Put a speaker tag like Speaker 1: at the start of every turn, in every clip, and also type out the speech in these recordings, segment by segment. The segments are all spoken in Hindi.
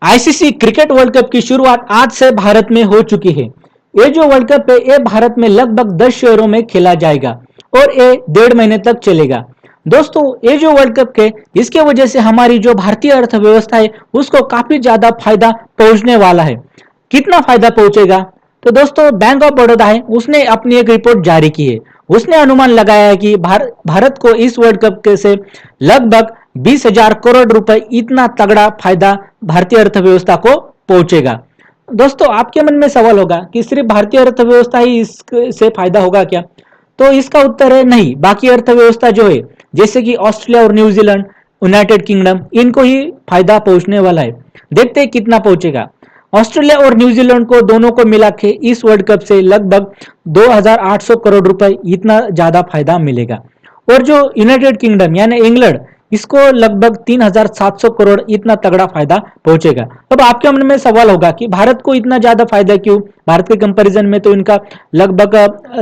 Speaker 1: आईसीसी क्रिकेट वर्ल्ड कप की शुरुआत आज से भारत में हो चुकी है। ये जो वर्ल्ड कप है ये भारत में लगभग 10 शहरों में खेला जाएगा और ये 1.5 महीने तक चलेगा। दोस्तों ये जो वर्ल्ड कप है इसके वजह से हमारी जो भारतीय अर्थव्यवस्था है उसको काफी ज्यादा फायदा पहुंचने वाला है। कितना फायदा पहुंचेगा? तो दोस्तों बैंक ऑफ बड़ौदा है उसने अपनी एक रिपोर्ट जारी की है। उसने अनुमान लगाया है कि भारत को इस वर्ल्ड कप से लगभग 20,000 करोड़ रुपए इतना तगड़ा फायदा भारतीय अर्थव्यवस्था को पहुंचेगा। दोस्तों आपके मन में सवाल होगा कि सिर्फ भारतीय अर्थव्यवस्था ही इससे फायदा होगा क्या? तो इसका उत्तर है नहीं, बाकी अर्थव्यवस्था जो है जैसे कि ऑस्ट्रेलिया और न्यूजीलैंड, यूनाइटेड किंगडम, इनको ही फायदा पहुंचने वाला है। देखते हैं कितना पहुंचेगा। ऑस्ट्रेलिया और न्यूजीलैंड को दोनों को मिला के इस वर्ल्ड कप से लगभग 2,800 करोड़ रुपए इतना ज्यादा फायदा मिलेगा। और जो यूनाइटेड किंगडम यानी इंग्लैंड, इसको लगभग 3,700 करोड़ इतना तगड़ा फायदा पहुंचेगा। अब आपके मन में सवाल होगा कि भारत को इतना ज्यादा फायदा क्यों? भारत के कंपैरिजन में तो इनका लगभग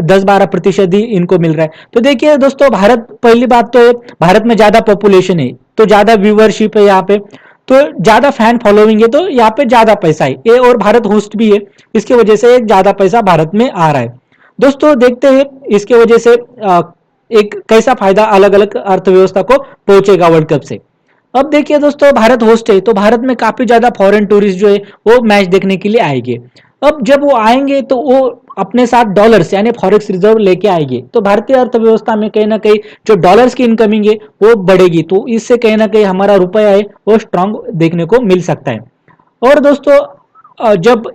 Speaker 1: 10-12% ही इनको मिल रहा है। तो देखिए दोस्तों, भारत, पहली बात तो है भारत में ज्यादा पॉपुलेशन है तो ज्यादा व्यूवरशिप है यहाँ पे, तो ज्यादा फैन फॉलोइंग है तो यहाँ पे ज्यादा पैसा है ये, और भारत होस्ट भी है, इसकी वजह से ज्यादा पैसा भारत में आ रहा है। दोस्तों देखते हैं इसके वजह से एक कैसा फायदा अलग अलग अर्थव्यवस्था को पहुंचेगा वर्ल्ड कप से। अब देखिए दोस्तों, भारत होस्ट है तो भारत में काफी ज्यादा फॉरेन टूरिस्ट जो है वो मैच देखने के लिए आएंगे। अब जब वो आएंगे तो वो अपने साथ डॉलर्स यानी फॉरेक्स रिजर्व लेके आएंगे, तो भारतीय अर्थव्यवस्था में कहीं ना कहीं जो डॉलर्स की इनकमिंग है वो बढ़ेगी, तो इससे कहीं ना कहीं हमारा रुपया है वो स्ट्रांग देखने को मिल सकता है। और दोस्तों जब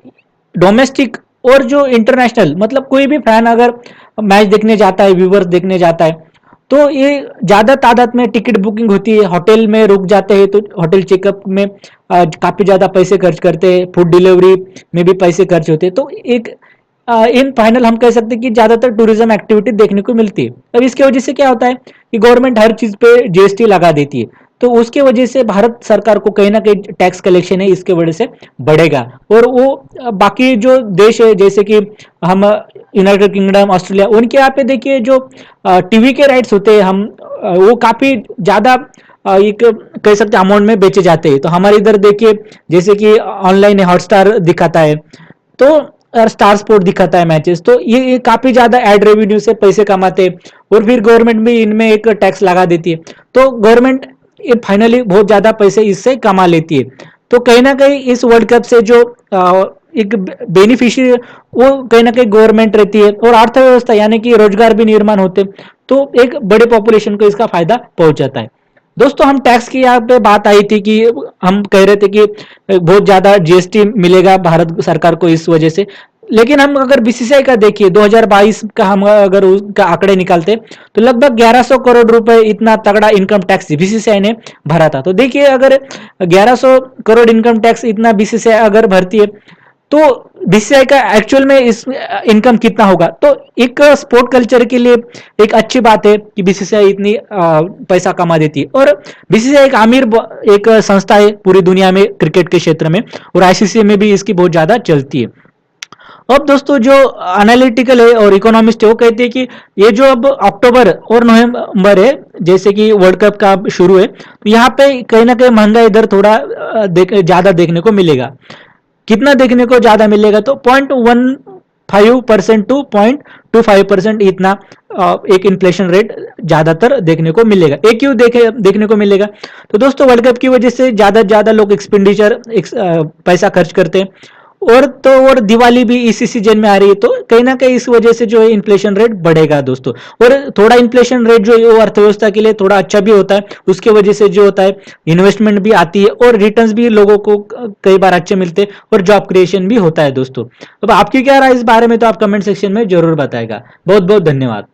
Speaker 1: डोमेस्टिक और जो इंटरनेशनल, मतलब कोई भी फैन अगर मैच देखने जाता है, व्यूवर्स देखने जाता है, तो ये ज्यादा तादाद में टिकट बुकिंग होती है, होटल में रुक जाते हैं तो होटल चेकअप में काफी ज्यादा पैसे खर्च करते हैं, फूड डिलीवरी में भी पैसे खर्च होते हैं, तो एक इन फाइनल हम कह सकते हैं कि ज्यादातर टूरिज्म एक्टिविटी देखने को मिलती है। अब इसकी वजह से क्या होता है कि गवर्नमेंट हर चीज पे जीएसटी लगा देती है, तो उसके वजह से भारत सरकार को कहीं ना कहीं टैक्स कलेक्शन है इसके वजह से बढ़ेगा। और वो बाकी जो देश है जैसे कि हम यूनाइटेड किंगडम, ऑस्ट्रेलिया, उनके यहाँ पे देखिए जो टीवी के राइट्स होते हैं हम वो काफी ज्यादा एक कह सकते अमाउंट में बेचे जाते हैं। तो हमारे इधर देखिए जैसे कि ऑनलाइन हॉटस्टार दिखाता है, तो और स्टार स्पोर्ट दिखाता है मैचेस, तो ये काफी ज्यादा एड रेवेन्यू से पैसे कमाते हैं, और फिर गवर्नमेंट भी इनमें एक टैक्स लगा देती है, तो गवर्नमेंट ये फाइनली बहुत ज्यादा पैसे इससे कमा लेती है। तो कहीं ना कहीं इस वर्ल्ड कप से जो एक बेनिफिशियरी वो कहीं ना कहीं गवर्नमेंट रहती है, और अर्थव्यवस्था यानी कि रोजगार भी निर्माण होते, तो एक बड़े पॉपुलेशन को इसका फायदा पहुंच जाता है। दोस्तों हम टैक्स की यहाँ पे बात आई थी कि हम कह रहे थे कि बहुत ज्यादा जीएसटी मिलेगा भारत सरकार को इस वजह से, लेकिन हम अगर बीसीसीआई का देखिए 2022 का हम अगर उसका आंकड़े निकालते तो लगभग 1100 करोड़ रुपए इतना तगड़ा इनकम टैक्स बीसीसीआई ने भरा था। तो देखिए अगर 1100 करोड़ इनकम टैक्स इतना बीसीसीआई अगर भरती है तो बीसीसीआई का एक्चुअल में इस इनकम कितना होगा? तो एक स्पोर्ट कल्चर के लिए एक अच्छी बात है कि बीसीसीआई इतनी पैसा कमा देती है, और बीसीसीआई एक आमिर एक संस्था है पूरी दुनिया में क्रिकेट के क्षेत्र में, और आईसीसी में भी इसकी बहुत ज्यादा चलती है। अब दोस्तों जो एनालिटिकल है और इकोनॉमिस्ट है वो कहते हैं कि ये जो अब अक्टूबर और नवंबर है जैसे कि वर्ल्ड कप का शुरू है, तो यहाँ पे कहीं ना कहीं महंगाई दर थोड़ा ज्यादा देखने को मिलेगा। कितना देखने को ज्यादा मिलेगा? तो 0.15% टू 0.25% इतना एक इन्फ्लेशन रेट ज्यादातर देखने को मिलेगा। एक क्यों देखने को मिलेगा? तो दोस्तों वर्ल्ड कप की वजह से ज्यादा लोग एक्सपेंडिचर पैसा खर्च करते हैं, और दिवाली भी इसी सीजन में आ रही है, तो कहीं ना कहीं इस वजह से जो है इन्फ्लेशन रेट बढ़ेगा दोस्तों। और थोड़ा इन्फ्लेशन रेट जो है वो अर्थव्यवस्था के लिए थोड़ा अच्छा भी होता है, उसके वजह से जो होता है इन्वेस्टमेंट भी आती है, और रिटर्न्स भी लोगों को कई बार अच्छे मिलते हैं, और जॉब क्रिएशन भी होता है दोस्तों। अब आपकी क्या राय इस बारे में तो आप कमेंट सेक्शन में जरूर बताएगा। बहुत बहुत धन्यवाद।